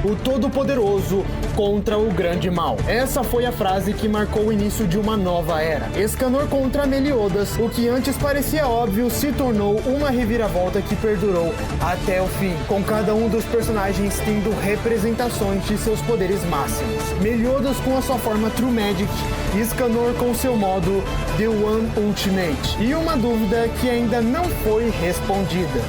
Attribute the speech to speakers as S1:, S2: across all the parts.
S1: O Todo-Poderoso contra o Grande Mal. Essa foi a frase que marcou o início de uma nova era. Escanor contra Meliodas, o que antes parecia óbvio se tornou uma reviravolta que perdurou até o fim, com cada um dos personagens tendo representações de seus poderes máximos. Meliodas com a sua forma True Magic e Escanor com seu modo The One Ultimate. E uma dúvida que ainda não foi respondida.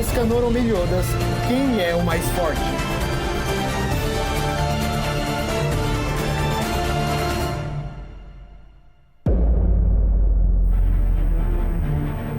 S1: Escanor ou Meliodas, quem é o mais forte?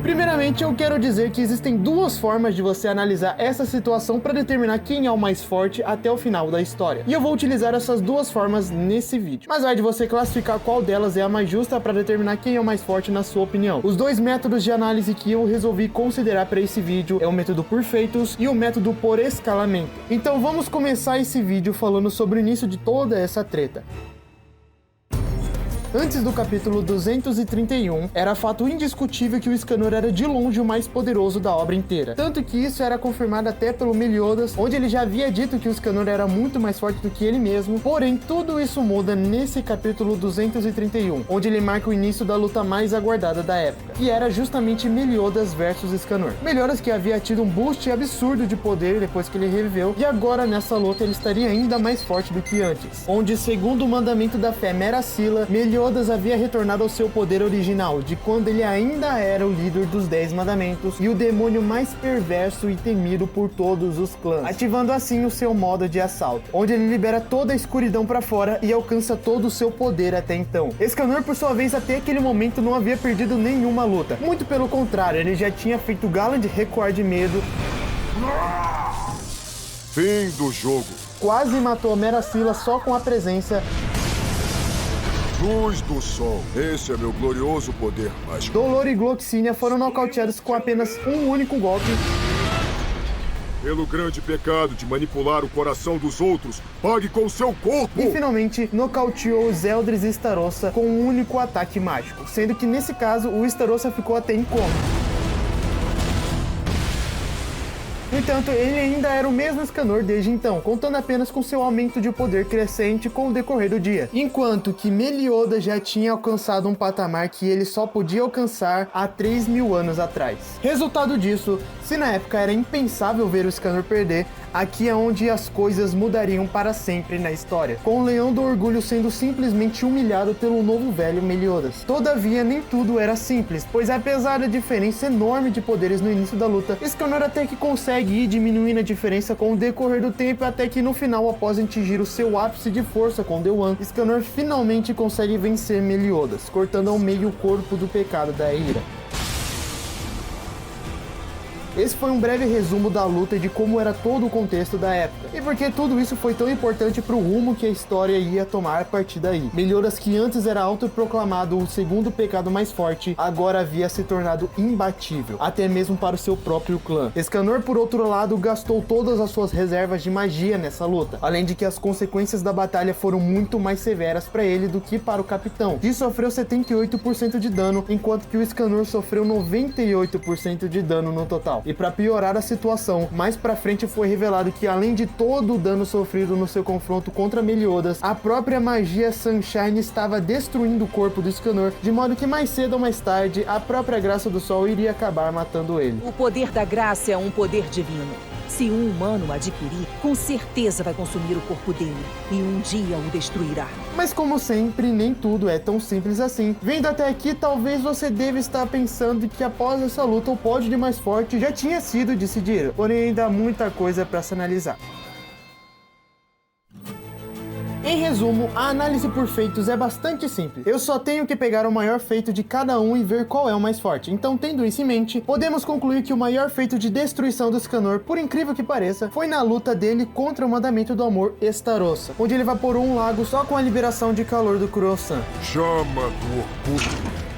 S1: Primeiramente, eu quero dizer que existem duas formas de você analisar essa situação para determinar quem é o mais forte até o final da história. E eu vou utilizar essas duas formas nesse vídeo. Mas vai de você classificar qual delas é a mais justa para determinar quem é o mais forte na sua opinião. Os dois métodos de análise que eu resolvi considerar para esse vídeo é o método por feitos e o método por escalamento. Então vamos começar esse vídeo falando sobre o início de toda essa treta. Antes do capítulo 231, era fato indiscutível que o Escanor era de longe o mais poderoso da obra inteira. Tanto que isso era confirmado até pelo Meliodas, onde ele já havia dito que o Escanor era muito mais forte do que ele mesmo. Porém, tudo isso muda nesse capítulo 231, onde ele marca o início da luta mais aguardada da época, que era justamente Meliodas versus Escanor. Meliodas que havia tido um boost absurdo de poder depois que ele reviveu, e agora nessa luta ele estaria ainda mais forte do que antes, onde segundo o mandamento da fé Meracila, Meliodas havia retornado ao seu poder original, de quando ele ainda era o líder dos 10 mandamentos e o demônio mais perverso e temido por todos os clãs, ativando assim o seu modo de assalto, onde ele libera toda a escuridão para fora e alcança todo o seu poder até então. Escanor, por sua vez, até aquele momento não havia perdido nenhuma luta, muito pelo contrário, ele já tinha feito Galland recuar de medo.
S2: Fim do jogo.
S1: Quase matou a Meracila só com a presença.
S2: Luz do Sol, esse é meu glorioso poder mágico.
S1: Dolor e Gloxinia foram nocauteados com apenas um único golpe.
S2: Pelo grande pecado de manipular o coração dos outros, pague com seu corpo!
S1: E finalmente nocauteou Zeldris e Starossa com um único ataque mágico, sendo que nesse caso o Starossa ficou até em coma. No entanto, ele ainda era o mesmo Escanor desde então, contando apenas com seu aumento de poder crescente com o decorrer do dia. Enquanto que Meliodas já tinha alcançado um patamar que ele só podia alcançar há 3.000 anos atrás. Resultado disso, se na época era impensável ver o Escanor perder, aqui é onde as coisas mudariam para sempre na história, com o Leão do Orgulho sendo simplesmente humilhado pelo novo velho Meliodas. Todavia, nem tudo era simples, pois apesar da diferença enorme de poderes no início da luta, Escanor até que consegue ir diminuindo a diferença com o decorrer do tempo, até que no final, após atingir o seu ápice de força com The One, Escanor finalmente consegue vencer Meliodas, cortando ao meio o corpo do pecado da ira. Esse foi um breve resumo da luta e de como era todo o contexto da época, e porque tudo isso foi tão importante para o rumo que a história ia tomar a partir daí. Meliodas, que antes era autoproclamado o segundo pecado mais forte, agora havia se tornado imbatível, até mesmo para o seu próprio clã. Escanor, por outro lado, gastou todas as suas reservas de magia nessa luta, além de que as consequências da batalha foram muito mais severas para ele do que para o capitão, que sofreu 78% de dano, enquanto que o Escanor sofreu 98% de dano no total. E para piorar a situação, mais pra frente foi revelado que além de todo o dano sofrido no seu confronto contra Meliodas, a própria magia Sunshine estava destruindo o corpo do Escanor, de modo que mais cedo ou mais tarde, a própria graça do Sol iria acabar matando ele.
S3: O poder da graça é um poder divino. Se um humano o adquirir, com certeza vai consumir o corpo dele e um dia o destruirá.
S1: Mas como sempre, nem tudo é tão simples assim. Vendo até aqui, talvez você deva estar pensando que após essa luta o pódio de mais forte já tinha sido decidido, porém ainda há muita coisa para se analisar. Em resumo, a análise por feitos é bastante simples. Eu só tenho que pegar o maior feito de cada um e ver qual é o mais forte. Então, tendo isso em mente, podemos concluir que o maior feito de destruição do Escanor, por incrível que pareça, foi na luta dele contra o Mandamento do Amor Starossa, onde ele evaporou um lago só com a liberação de calor do Kuro-san.
S2: Chama do orgulho.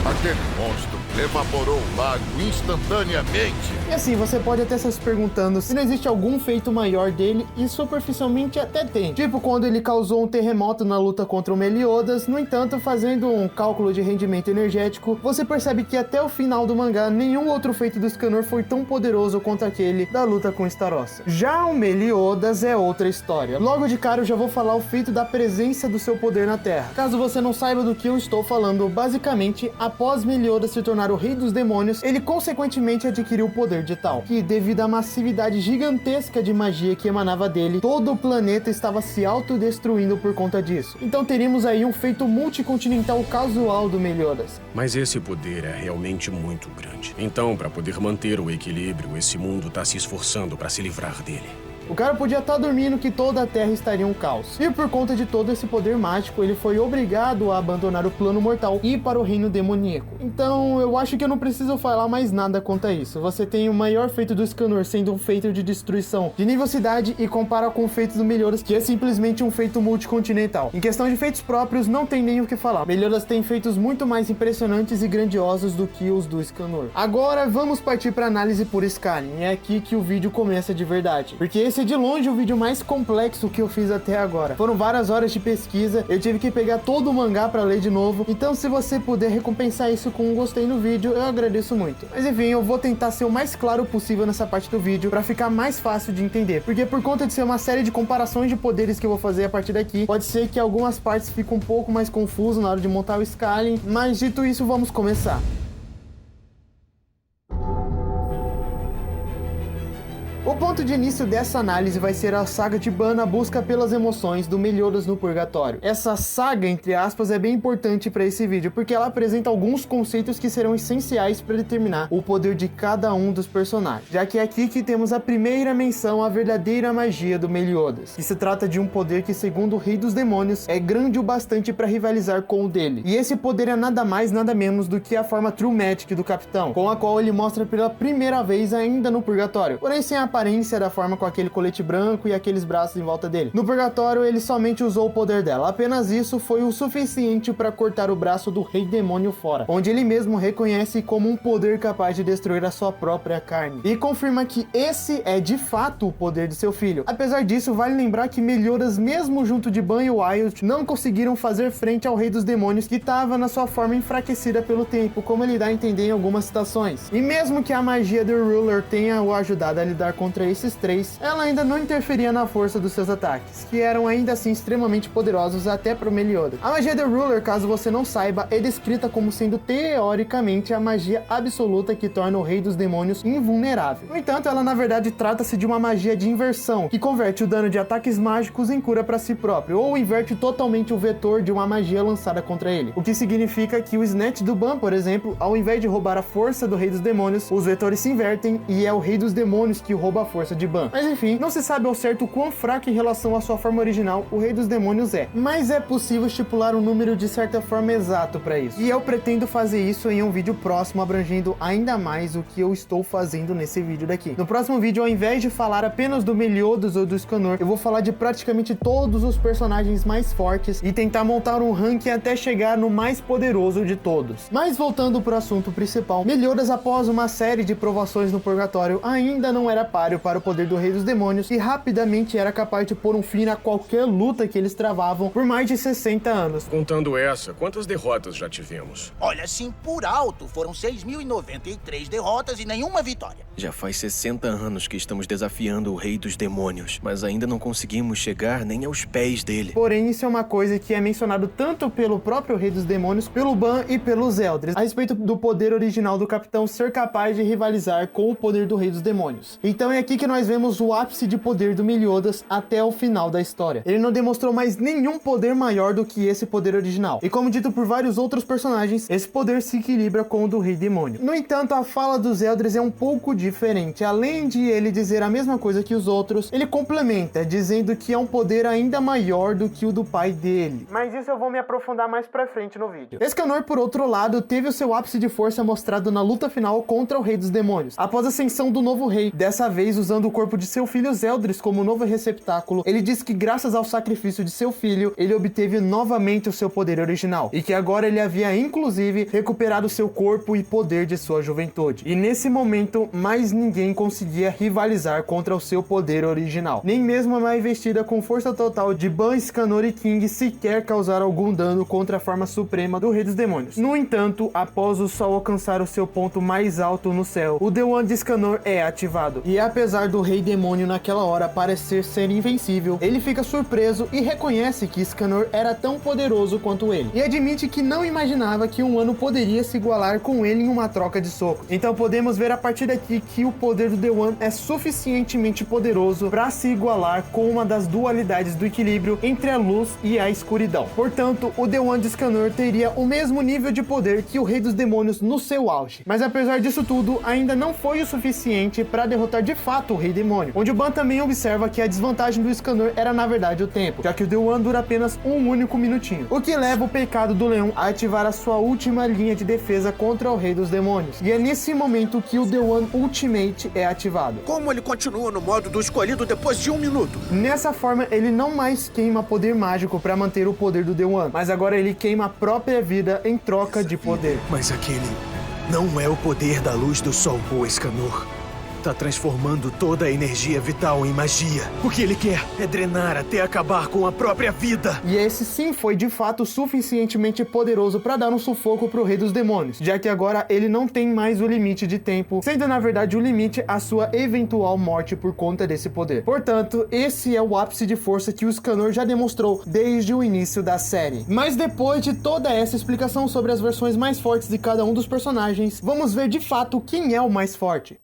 S4: Aquele monstro evaporou o lago instantaneamente.
S1: E assim, você pode até estar se perguntando se não existe algum feito maior dele, e superficialmente até tem. Tipo quando ele causou um terremoto na luta contra o Meliodas. No entanto, fazendo um cálculo de rendimento energético, você percebe que até o final do mangá, nenhum outro feito do Escanor foi tão poderoso quanto aquele da luta com Starossa. Já o Meliodas é outra história. Logo de cara eu já vou falar o feito da presença do seu poder na Terra. Caso você não saiba do que eu estou falando, basicamente, após Meliodas se tornar o rei dos demônios, ele consequentemente adquiriu o poder de tal, que devido à massividade gigantesca de magia que emanava dele, todo o planeta estava se autodestruindo por conta disso. Então teríamos aí um feito multicontinental casual do Meliodas.
S5: Mas esse poder é realmente muito grande. Então, para poder manter o equilíbrio, esse mundo está se esforçando para se livrar dele.
S1: O cara podia estar dormindo que toda a Terra estaria um caos. E por conta de todo esse poder mágico, ele foi obrigado a abandonar o plano mortal e ir para o reino demoníaco. Então, eu acho que eu não preciso falar mais nada quanto a isso. Você tem o maior feito do Escanor sendo um feito de destruição de nível cidade e compara com o feito do Meliodas, que é simplesmente um feito multicontinental. Em questão de feitos próprios, não tem nem o que falar. Meliodas tem feitos muito mais impressionantes e grandiosos do que os do Escanor. Agora, vamos partir para análise por Skyrim. É aqui que o vídeo começa de verdade. Porque esse é de longe o vídeo mais complexo que eu fiz até agora. Foram várias horas de pesquisa, eu tive que pegar todo o mangá para ler de novo. Então se você puder recompensar isso com um gostei no vídeo, eu agradeço muito. Mas enfim, eu vou tentar ser o mais claro possível nessa parte do vídeo para ficar mais fácil de entender. Porque por conta de ser uma série de comparações de poderes que eu vou fazer a partir daqui, pode ser que algumas partes fiquem um pouco mais confusas na hora de montar o Skyrim. Mas dito isso, vamos começar. O ponto de início dessa análise vai ser a saga de Ban, a busca pelas emoções do Meliodas no Purgatório. Essa saga, entre aspas, é bem importante para esse vídeo, porque ela apresenta alguns conceitos que serão essenciais para determinar o poder de cada um dos personagens, já que é aqui que temos a primeira menção à verdadeira magia do Meliodas, que se trata de um poder que, segundo o Rei dos Demônios, é grande o bastante para rivalizar com o dele. E esse poder é nada mais, nada menos do que a forma True Magic do Capitão, com a qual ele mostra pela primeira vez ainda no Purgatório, porém sem a aparência da forma com aquele colete branco e aqueles braços em volta dele. No Purgatório, ele somente usou o poder dela. Apenas isso foi o suficiente para cortar o braço do Rei Demônio fora, onde ele mesmo reconhece como um poder capaz de destruir a sua própria carne, e confirma que esse é de fato o poder de seu filho. Apesar disso, vale lembrar que Meliodas, mesmo junto de Ban e Wyld, não conseguiram fazer frente ao Rei dos Demônios, que estava na sua forma enfraquecida pelo tempo, como ele dá a entender em algumas citações. E mesmo que a magia do Ruler tenha o ajudado a lidar contra esses três, ela ainda não interferia na força dos seus ataques, que eram ainda assim extremamente poderosos até para o Meliodas. A magia do Ruler, caso você não saiba, é descrita como sendo teoricamente a magia absoluta que torna o Rei dos Demônios invulnerável. No entanto, ela na verdade trata-se de uma magia de inversão, que converte o dano de ataques mágicos em cura para si próprio, ou inverte totalmente o vetor de uma magia lançada contra ele. O que significa que o Snatch do Ban, por exemplo, ao invés de roubar a força do Rei dos Demônios, os vetores se invertem e é o Rei dos Demônios que rouba a força de Ban. Mas enfim, não se sabe ao certo o quão fraco em relação à sua forma original o Rei dos Demônios é, mas é possível estipular um número de certa forma exato para isso, e eu pretendo fazer isso em um vídeo próximo, abrangendo ainda mais o que eu estou fazendo nesse vídeo daqui. No próximo vídeo, ao invés de falar apenas do Meliodas ou do Escanor, eu vou falar de praticamente todos os personagens mais fortes e tentar montar um ranking até chegar no mais poderoso de todos. Mas voltando para o assunto principal, Meliodas, após uma série de provações no Purgatório, ainda não era páreo para o poder do Rei dos Demônios e rapidamente era capaz de pôr um fim a qualquer luta que eles travavam por mais de 60 anos.
S5: Contando essa, quantas derrotas já tivemos?
S6: Olha, assim, por alto, foram 6.093 derrotas e nenhuma vitória.
S7: Já faz 60 anos que estamos desafiando o Rei dos Demônios, mas ainda não conseguimos chegar nem aos pés dele.
S1: Porém, isso é uma coisa que é mencionado tanto pelo próprio Rei dos Demônios, pelo Ban e pelos Eldris, a respeito do poder original do Capitão ser capaz de rivalizar com o poder do Rei dos Demônios. Então é aqui que nós vemos o ápice de poder do Meliodas até o final da história. Ele não demonstrou mais nenhum poder maior do que esse poder original. E como dito por vários outros personagens, esse poder se equilibra com o do Rei Demônio. No entanto, a fala dos Eldris é um pouco diferente. Além de ele dizer a mesma coisa que os outros, ele complementa, dizendo que é um poder ainda maior do que o do pai dele. Mas isso eu vou me aprofundar mais pra frente no vídeo. Escanor, por outro lado, teve o seu ápice de força mostrado na luta final contra o Rei dos Demônios. Após a ascensão do novo rei, dessa vez o usando o corpo de seu filho Zeldris como novo receptáculo, ele diz que graças ao sacrifício de seu filho, ele obteve novamente o seu poder original, e que agora ele havia inclusive recuperado seu corpo e poder de sua juventude. E nesse momento, mais ninguém conseguia rivalizar contra o seu poder original. Nem mesmo a Mai vestida com força total de Ban, Escanor e King sequer causaram algum dano contra a forma suprema do Rei dos Demônios. No entanto, após o Sol alcançar o seu ponto mais alto no céu, o The One de Escanor é ativado. E apesar do Rei Demônio naquela hora parecer ser invencível, ele fica surpreso e reconhece que Escanor era tão poderoso quanto ele. E admite que não imaginava que um ano poderia se igualar com ele em uma troca de socos. Então podemos ver a partir daqui que o poder do The One é suficientemente poderoso para se igualar com uma das dualidades do equilíbrio entre a luz e a escuridão. Portanto, o The One de Escanor teria o mesmo nível de poder que o Rei dos Demônios no seu auge. Mas apesar disso tudo, ainda não foi o suficiente para derrotar de fato o Rei Demônio, onde o Ban também observa que a desvantagem do Escanor era na verdade o tempo, já que o The One dura apenas um único minutinho, o que leva o pecado do leão a ativar a sua última linha de defesa contra o Rei dos Demônios. E é nesse momento que o The One Ultimate é ativado.
S8: Como ele continua no modo do escolhido depois de 1 minuto?
S1: Nessa forma, ele não mais queima poder mágico para manter o poder do The One, mas agora ele queima a própria vida em troca de poder.
S7: Mas aquele não é o poder da luz do sol, o Escanor. Tá transformando toda a energia vital em magia. O que ele quer é drenar até acabar com a própria vida.
S1: E esse sim foi de fato suficientemente poderoso para dar um sufoco pro Rei dos Demônios, já que agora ele não tem mais o limite de tempo, sendo na verdade o limite a sua eventual morte por conta desse poder. Portanto, esse é o ápice de força que o Escanor já demonstrou desde o início da série. Mas depois de toda essa explicação sobre as versões mais fortes de cada um dos personagens, vamos ver de fato quem é o mais forte.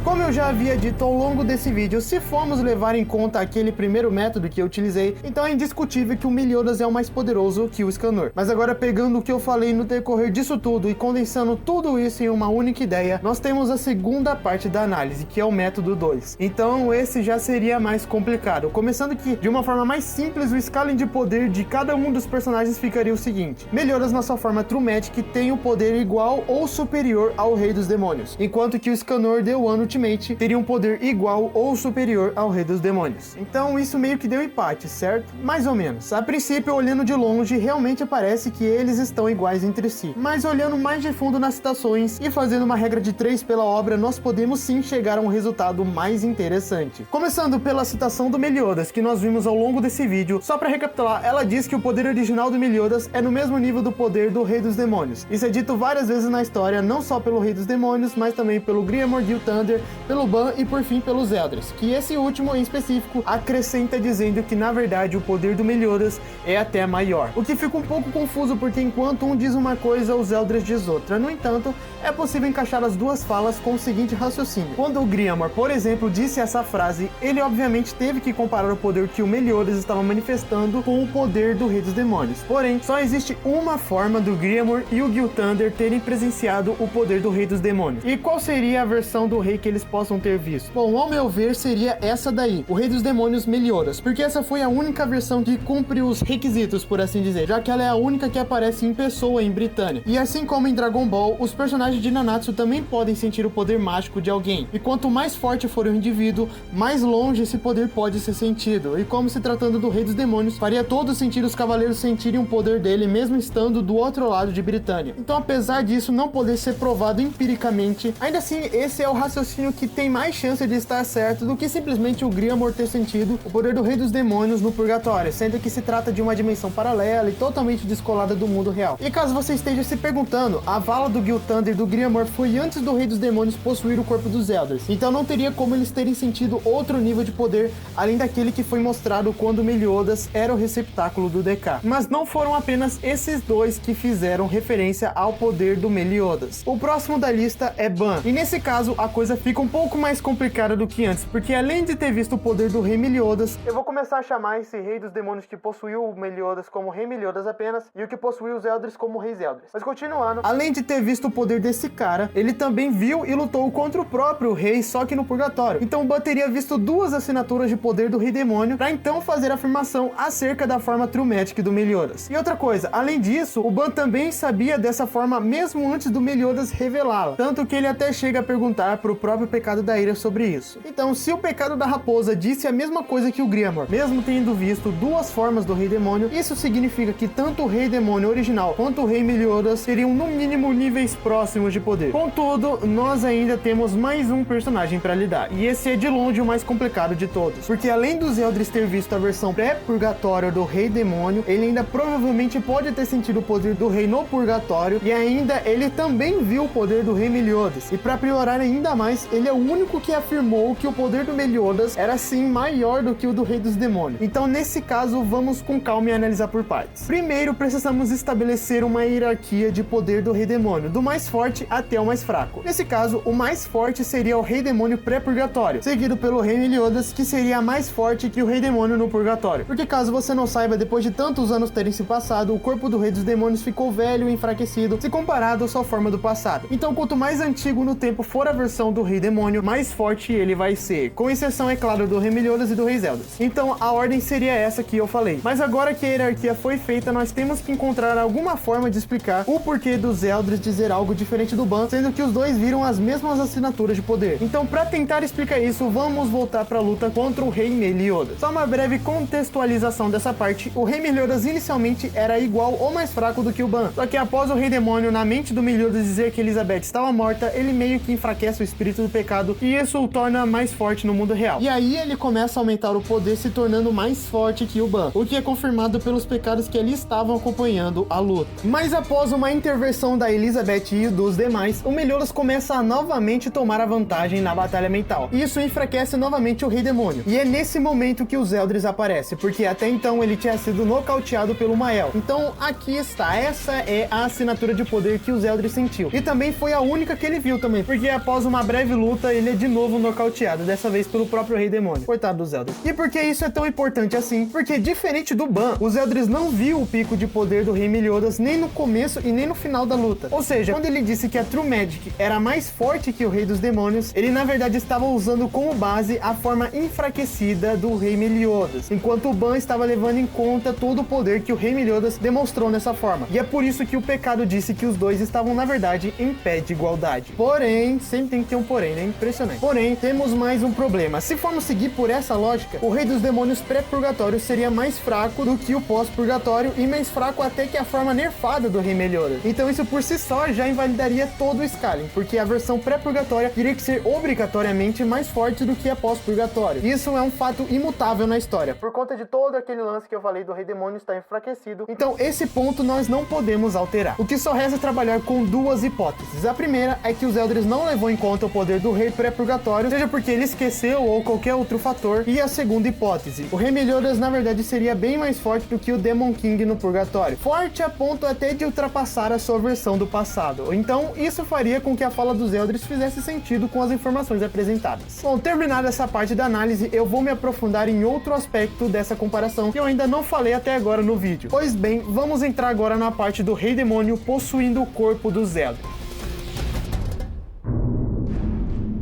S1: Como eu já havia dito ao longo desse vídeo, se formos levar em conta aquele primeiro método que eu utilizei, então é indiscutível que o Meliodas é o mais poderoso que o Escanor. Mas agora pegando o que eu falei no decorrer disso tudo e condensando tudo isso em uma única ideia, nós temos a segunda parte da análise, que é o método 2. Então esse já seria mais complicado, começando que, de uma forma mais simples, o scaling de poder de cada um dos personagens ficaria o seguinte: Meliodas na sua forma True Magic tem o poder igual ou superior ao Rei dos Demônios, enquanto que o Escanor The One Ultimate teria um poder igual ou superior ao Rei dos Demônios. Então isso meio que deu empate, certo? Mais ou menos. A princípio, olhando de longe, realmente parece que eles estão iguais entre si. Mas olhando mais de fundo nas citações e fazendo uma regra de 3 pela obra, nós podemos sim chegar a um resultado mais interessante. Começando pela citação do Meliodas, que nós vimos ao longo desse vídeo, só para recapitular, ela diz que o poder original do Meliodas é no mesmo nível do poder do Rei dos Demônios. Isso é dito várias vezes na história, não só pelo Rei dos Demônios, mas também pelo Griamor Gilthander, pelo Ban e por fim pelos Zeldris, que esse último em específico acrescenta dizendo que na verdade o poder do Meliodas é até maior, o que fica um pouco confuso porque enquanto um diz uma coisa, os Zeldris diz outra. No entanto, é possível encaixar as duas falas com o seguinte raciocínio: quando o Griamor, por exemplo, disse essa frase, ele obviamente teve que comparar o poder que o Meliodas estava manifestando com o poder do Rei dos Demônios. Porém, só existe uma forma do Griamor e o Gilthander terem presenciado o poder do Rei dos Demônios. E qual seria a versão do rei que eles possam ter visto? Bom, ao meu ver, seria essa daí, o Rei dos Demônios Meliodas, porque essa foi a única versão que cumpre os requisitos, por assim dizer, já que ela é a única que aparece em pessoa em Britânia. E assim como em Dragon Ball, os personagens de Nanatsu também podem sentir o poder mágico de alguém, e quanto mais forte for o indivíduo, mais longe esse poder pode ser sentido. E como se tratando do Rei dos Demônios, faria todo sentido os cavaleiros sentirem o poder dele mesmo estando do outro lado de Britânia. Então, apesar disso não poder ser provado empiricamente, ainda assim esse é o raciocínio que tem mais chance de estar certo do que simplesmente o Griamor ter sentido o poder do Rei dos Demônios no Purgatório, sendo que se trata de uma dimensão paralela e totalmente descolada do mundo real. E caso você esteja se perguntando, a vala do Gilthander e do Griamor foi antes do Rei dos Demônios possuir o corpo dos Zeldris, então não teria como eles terem sentido outro nível de poder além daquele que foi mostrado quando Meliodas era o receptáculo do DK. Mas não foram apenas esses dois que fizeram referência ao poder do Meliodas. O próximo da lista é Ban, e nesse caso a coisa fica um pouco mais complicada do que antes, porque além de ter visto o poder do Rei Meliodas, eu vou começar a chamar esse Rei dos Demônios que possuiu o Meliodas como Rei Meliodas apenas, e o que possuiu os Zeldris como Rei Zeldris. Mas continuando, além de ter visto o poder desse cara, ele também viu e lutou contra o próprio rei, só que no Purgatório. Então Ban teria visto duas assinaturas de poder do Rei Demônio para então fazer afirmação acerca da forma True Magic do Meliodas. E outra coisa, além disso, o Ban também sabia dessa forma mesmo antes do Meliodas revelá-la, tanto que ele até chega a perguntar pro próprio próprio pecado da ira sobre isso. Então, se o pecado da raposa disse a mesma coisa que o Griamor, mesmo tendo visto duas formas do Rei Demônio, isso significa que tanto o Rei Demônio original quanto o Rei Meliodas teriam no mínimo níveis próximos de poder. Contudo, nós ainda temos mais um personagem para lidar, e esse é de longe o mais complicado de todos, porque além dos Eldris ter visto a versão pré-purgatório do Rei Demônio, ele ainda provavelmente pode ter sentido o poder do Rei no Purgatório, e ainda ele também viu o poder do Rei Meliodas. E para piorar ainda mais, ele é o único que afirmou que o poder do Meliodas era sim maior do que o do Rei dos Demônios. Então nesse caso, vamos com calma e analisar por partes. Primeiro, precisamos estabelecer uma hierarquia de poder do Rei Demônio, do mais forte até o mais fraco. Nesse caso, o mais forte seria o Rei Demônio pré-purgatório, seguido pelo Rei Meliodas, que seria mais forte que o Rei Demônio no Purgatório. Porque caso você não saiba, depois de tantos anos terem se passado, o corpo do Rei dos Demônios ficou velho e enfraquecido, se comparado à sua forma do passado. Então, quanto mais antigo no tempo for a versão do Rei Demônio, mais forte ele vai ser. Com exceção, é claro, do Rei Meliodas e do Rei Zeldas. Então, a ordem seria essa que eu falei. Mas agora que a hierarquia foi feita, nós temos que encontrar alguma forma de explicar o porquê dos Eldris dizer algo diferente do Ban, sendo que os dois viram as mesmas assinaturas de poder. Então, para tentar explicar isso, vamos voltar para a luta contra o Rei Meliodas. Só uma breve contextualização dessa parte. O Rei Meliodas inicialmente era igual ou mais fraco do que o Ban, só que após o Rei Demônio, na mente do Meliodas, dizer que Elizabeth estava morta, ele meio que enfraquece o espírito do pecado e isso o torna mais forte no mundo real. E aí ele começa a aumentar o poder, se tornando mais forte que o Ban, o que é confirmado pelos pecados que ali estavam acompanhando a luta. Mas após uma intervenção da Elizabeth e dos demais, o Meliodas começa a novamente tomar a vantagem na batalha mental. E isso enfraquece novamente o Rei Demônio. E é nesse momento que os Eldris aparecem, porque até então ele tinha sido nocauteado pelo Mael. Então aqui está, essa é a assinatura de poder que os Eldris sentiu. E também foi a única que ele viu também, porque após uma breve luta, ele é de novo nocauteado, dessa vez pelo próprio Rei Demônio. Coitado dos Eldris. E por que isso é tão importante assim? Porque diferente do Ban, os Eldris não viu o pico de poder do Rei Meliodas nem no começo e nem no final da luta. Ou seja, quando ele disse que a True Magic era mais forte que o Rei dos Demônios, ele na verdade estava usando como base a forma enfraquecida do Rei Meliodas, enquanto o Ban estava levando em conta todo o poder que o Rei Meliodas demonstrou nessa forma. E é por isso que o pecado disse que os dois estavam na verdade em pé de igualdade. Porém, sempre tem que ter um porém, né? Impressionante. Porém, temos mais um problema. Se formos seguir por essa lógica, o Rei dos Demônios pré-purgatório seria mais fraco do que o pós-purgatório e mais fraco até que a forma nerfada do Rei Meliodas. Então isso por si só já invalidaria todo o scaling, porque a versão pré-purgatória teria que ser obrigatoriamente mais forte do que a pós-purgatório. Isso é um fato imutável na história, por conta de todo aquele lance que eu falei do Rei Demônio estar enfraquecido. Então esse ponto nós não podemos alterar. O que só resta é trabalhar com duas hipóteses. A primeira é que os Eldris não levou em conta o poder do Rei pré-purgatório, seja porque ele esqueceu ou qualquer outro fator. E a segunda hipótese, o Rei Meliodas na verdade seria bem mais forte do que o Demon King no purgatório, forte a ponto até de ultrapassar a sua versão do passado. Então isso faria com que a fala dos Eldris fizesse sentido com as informações apresentadas. Bom, terminada essa parte da análise, eu vou me aprofundar em outro aspecto dessa comparação que eu ainda não falei até agora no vídeo. Pois bem, vamos entrar agora na parte do Rei Demônio possuindo o corpo dos Eldris.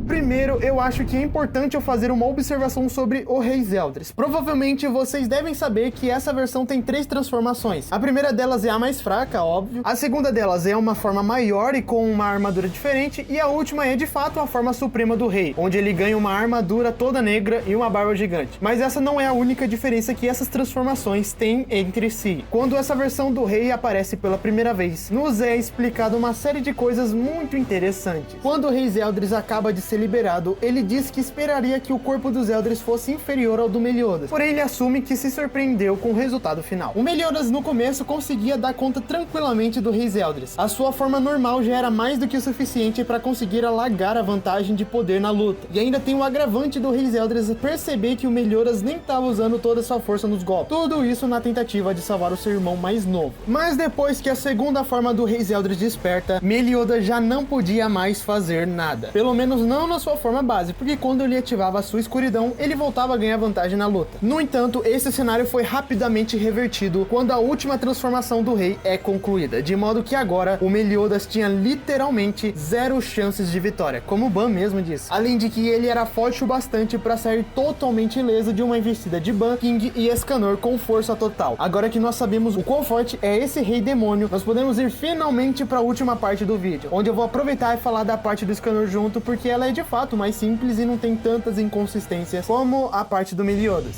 S1: Primeiro, eu acho que é importante eu fazer uma observação sobre o Rei Eldris. Provavelmente vocês devem saber que essa versão tem 3 transformações. A primeira delas é a mais fraca, óbvio. A segunda delas é uma forma maior e com uma armadura diferente. E a última é de fato a forma suprema do Rei, onde ele ganha uma armadura toda negra e uma barba gigante. Mas essa não é a única diferença que essas transformações têm entre si. Quando essa versão do Rei aparece pela primeira vez, nos é explicado uma série de coisas muito interessantes. Quando o Rei Eldris acaba de ser liberado, ele diz que esperaria que o corpo dos Eldris fosse inferior ao do Meliodas, porém ele assume que se surpreendeu com o resultado final. O Meliodas no começo conseguia dar conta tranquilamente do Rei Eldris. A sua forma normal já era mais do que o suficiente para conseguir alargar a vantagem de poder na luta. E ainda tem o agravante do Rei Eldris perceber que o Meliodas nem estava usando toda a sua força nos golpes. Tudo isso na tentativa de salvar o seu irmão mais novo. Mas depois que a segunda forma do Rei Eldris desperta, Meliodas já não podia mais fazer nada. Pelo menos não na sua forma base, porque quando ele ativava a sua escuridão, ele voltava a ganhar vantagem na luta. No entanto, esse cenário foi rapidamente revertido quando a última transformação do rei é concluída, de modo que agora o Meliodas tinha literalmente 0 chances de vitória, como o Ban mesmo disse. Além de que ele era forte o bastante para sair totalmente ileso de uma investida de Ban, King e Escanor com força total. Agora que nós sabemos o quão forte é esse rei demônio, nós podemos ir finalmente para a última parte do vídeo, onde eu vou aproveitar e falar da parte do Escanor junto, porque ela é de fato mais simples e não tem tantas inconsistências como a parte do Meliodas.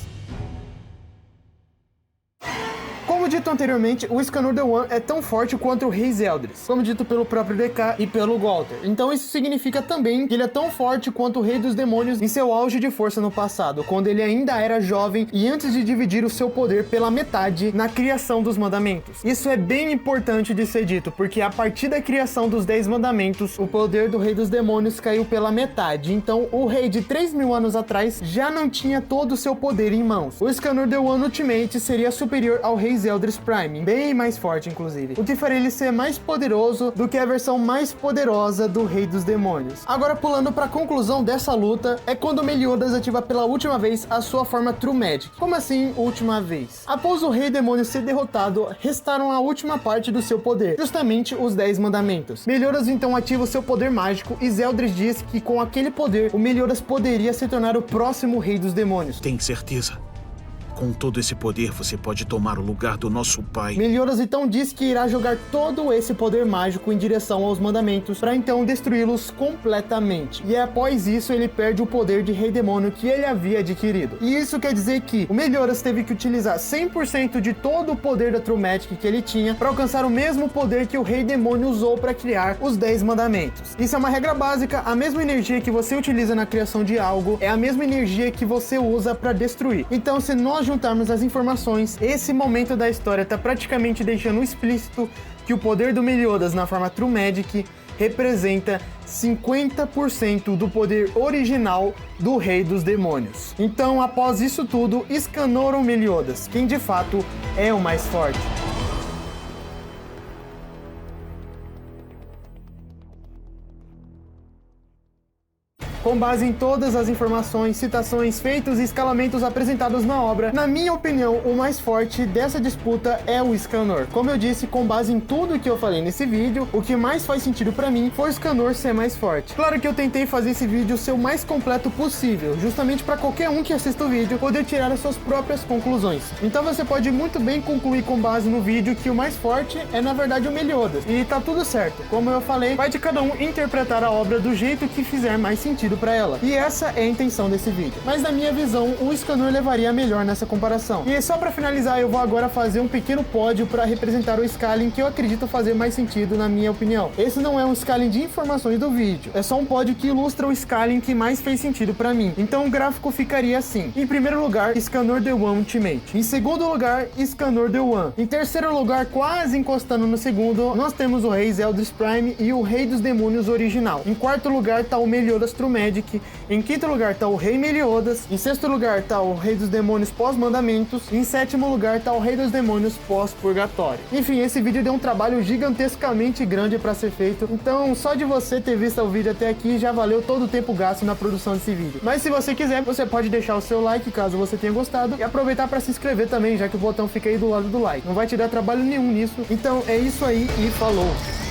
S1: Como dito anteriormente, o Escanor The One é tão forte quanto o Rei Zeldris, como dito pelo próprio DK e pelo Walter. Então isso significa também que ele é tão forte quanto o Rei dos Demônios em seu auge de força no passado, quando ele ainda era jovem e antes de dividir o seu poder pela metade na criação dos mandamentos. Isso é bem importante de ser dito, porque a partir da criação dos 10 mandamentos, o poder do Rei dos Demônios caiu pela metade. Então o rei de 3.000 anos atrás já não tinha todo o seu poder em mãos. O Escanor The One Ultimate seria superior ao Rei Zeldris Prime, bem mais forte inclusive, o que faria ele ser mais poderoso do que a versão mais poderosa do Rei dos Demônios. Agora pulando para a conclusão dessa luta, é quando Meliodas ativa pela última vez a sua forma True Magic. Como assim última vez? Após o Rei Demônio ser derrotado, restaram a última parte do seu poder, justamente os 10 mandamentos. Meliodas então ativa o seu poder mágico e Zeldris diz que com aquele poder, o Meliodas poderia se tornar o próximo Rei dos Demônios.
S7: Tem certeza? Com todo esse poder, você pode tomar o lugar do nosso pai.
S1: Meliodas então diz que irá jogar todo esse poder mágico em direção aos mandamentos, para então destruí-los completamente. E após isso, ele perde o poder de Rei Demônio que ele havia adquirido. E isso quer dizer que o Meliodas teve que utilizar 100% de todo o poder da True Magic que ele tinha para alcançar o mesmo poder que o Rei Demônio usou para criar os 10 mandamentos. Isso é uma regra básica, a mesma energia que você utiliza na criação de algo é a mesma energia que você usa para destruir. Então, se nós juntarmos as informações, esse momento da história está praticamente deixando explícito que o poder do Meliodas na forma True Magic representa 50% do poder original do Rei dos Demônios. Então, após isso tudo, escanoram Meliodas, quem de fato é o mais forte. Com base em todas as informações, citações, feitos e escalamentos apresentados na obra, na minha opinião, o mais forte dessa disputa é o Escanor. Como eu disse, com base em tudo que eu falei nesse vídeo, o que mais faz sentido pra mim foi o Escanor ser mais forte. Claro que eu tentei fazer esse vídeo ser o mais completo possível, justamente para qualquer um que assista o vídeo poder tirar as suas próprias conclusões. Então você pode muito bem concluir com base no vídeo que o mais forte é na verdade o Meliodas. E tá tudo certo. Como eu falei, vai de cada um interpretar a obra do jeito que fizer mais sentido para ela. E essa é a intenção desse vídeo. Mas na minha visão, o Escanor levaria melhor nessa comparação. E só para finalizar, eu vou agora fazer um pequeno pódio para representar o scaling que eu acredito fazer mais sentido na minha opinião. Esse não é um scaling de informações do vídeo, é só um pódio que ilustra o scaling que mais fez sentido para mim. Então o gráfico ficaria assim: em primeiro lugar, Escanor The One Ultimate. Em segundo lugar, Escanor The One. Em terceiro lugar, quase encostando no segundo, nós temos o Rei Zeldris Prime e o Rei dos Demônios original. Em quarto lugar tá o Meliodas True Magic. Em quinto lugar tá o Rei Meliodas. Em sexto lugar tá o Rei dos Demônios pós-mandamentos. Em sétimo lugar tá o Rei dos Demônios pós-purgatório. Enfim, esse vídeo deu um trabalho gigantescamente grande para ser feito. Então, só de você ter visto o vídeo até aqui já valeu todo o tempo gasto na produção desse vídeo. Mas se você quiser, você pode deixar o seu like caso você tenha gostado e aproveitar para se inscrever também, já que o botão fica aí do lado do like. Não vai te dar trabalho nenhum nisso. Então é isso aí e falou!